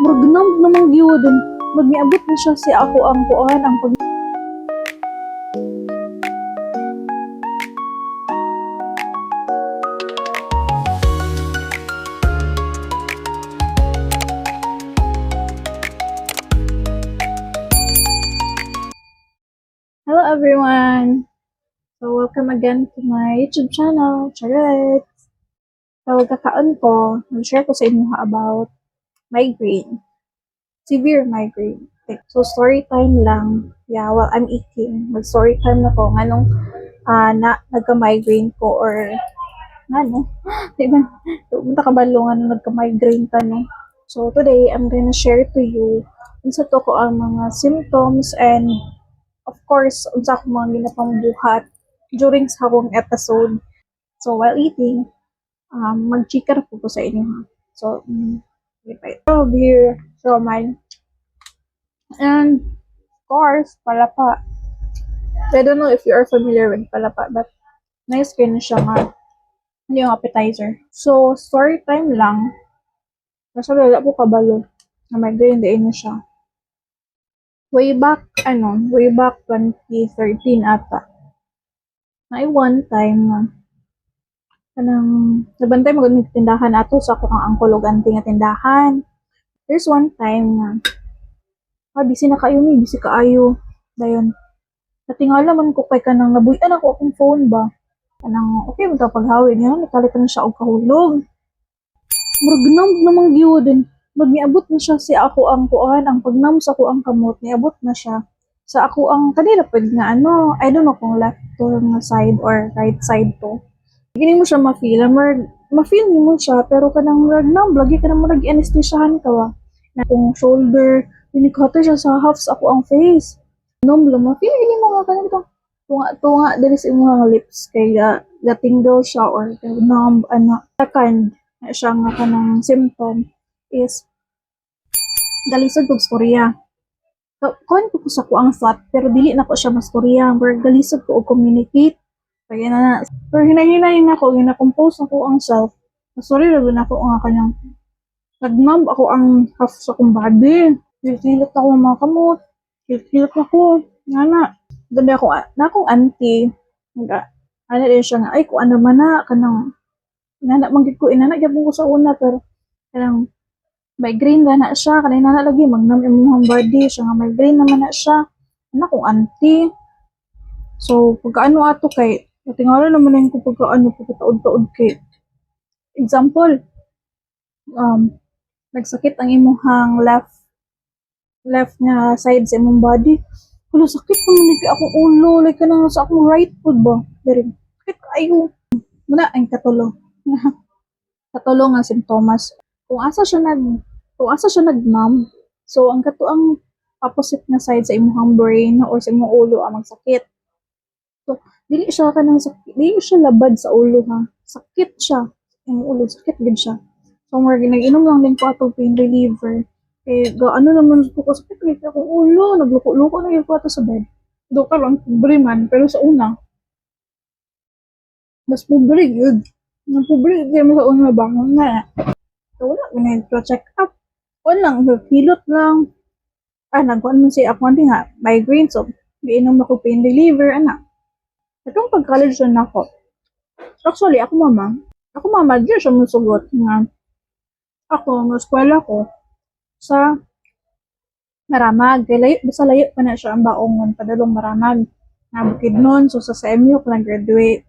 Murag namang gyud. Magniabot na siya si ako ang kuan ang pag. Hello everyone! So welcome again to my YouTube channel, Charlotte. So kakaon ko, mag-share ko sa inyo about migraine. Severe migraine. Okay. So story time lang. Yeah, while I'm eating, mag-story time na ko nganong nagka-migraine ko or ano, diba? Punta ka balungan nagka-migraine ka no. So today, I'm gonna share to you unsa to ko ang mga symptoms and of course, unsa ko mga ginapambuhat during sa akong episode. So while eating, mag-chika po ko sa inyo ha. So, here, so mine. And of course, palapa. I don't know if you are familiar with palapa, but nice kayo siya nga. Ano yung appetizer. So, story time lang. Nasa lala po kabalo. Na migraine din na siya. Way back 2013 ata. Na one time nga. Kanang, nabantay magandang tindahan ato sa ako ang angkol ug auntie nga tindahan. There's one time nga. Busy na kayo ni, busy kaayo. Dayon. Natingala man ko kay kanang nabuyan ako akong phone ba. Kanang, okay, magkapaghawid nga, nakalitan siya og kahulog. Murag namang gyud. Magniabot na siya si ako ang kuan, ang pagnam sa ko ang kamot, niabot na siya. Sa ako ang kanila pwede nga ano, I don't know kung left to nga side or right side to. Gini mo siya ma-feel, ma-feel mo siya, pero kanang murag nam, lagi ka na murag anesthesiahan ka wa. Na kung shoulder, pinikota siya sa half sa ako ang face. Nom, ma-feel gini mo nga kanang itong tunga dali sa imong lips kay gatingle siya or numb ana. Second, siya nga kanang symptom is dalisod kog storya. So, kuhan ko sa ko ang thought, pero dili na ko siya mastorya. Pero dalisod ko og communicate. Kaya na, pero hinahinay na ko, gina-compose na ko ang self. Sorry, rabi na ko nga kanyang nag-numb ako ang half sa kong body. Hilot na ko ng mga kamot. Hilot na ko. Nga na. Doon ako, na akong auntie. Ano din siya nga, ay, kung ano man na, kanang, inanak manggit ko, inanak ko sa una, pero kanang, migraine na siya, kanina na lagi, magnam imong body, siya nga migraine naman na siya. Anak kong auntie. So, pagkaano ato kay, tingala naman yung kung pagkaano, pagkataod-taod kay. Example, nagsakit ang imuhang left nga side sa imong body. Wala, sakit naman like akong ulo, like ka na sa akong right foot ba? Pero, sakit kayo. Muna, ang katulong. Katulong nga simptomas. Kung asa siya nag-numb, so ang katuang opposite na side sa imong brain or sa imong ulo ang magsakit. So dili siya kanang sakit, dili siya labad sa ulo ha. Sakit siya. Ang ulo sakit gid siya. So nag-inom lang din ko atong pain reliever. Gaano naman ko sakit gid akong ulo, nagluko-luko na gyud ko ato sa bed. Do karon pobre man, pero sa una mas pobre gyud. Nang pobre gyud mo sa una bangon na. So, wala, check up. Wala lang, hilot lang. Nagkuhan mo si ako nga, migraine. So, giinom ako pain reliever, anak. Itong pag-college na ako. Actually, ako mama, di siya musugot nga. Ako, ng eskwela ko, sa Maramag. Kaya layo pa na siya ang baongon, padalong Maramag. Nga bukid nun, so sa SMU ko nag-graduate.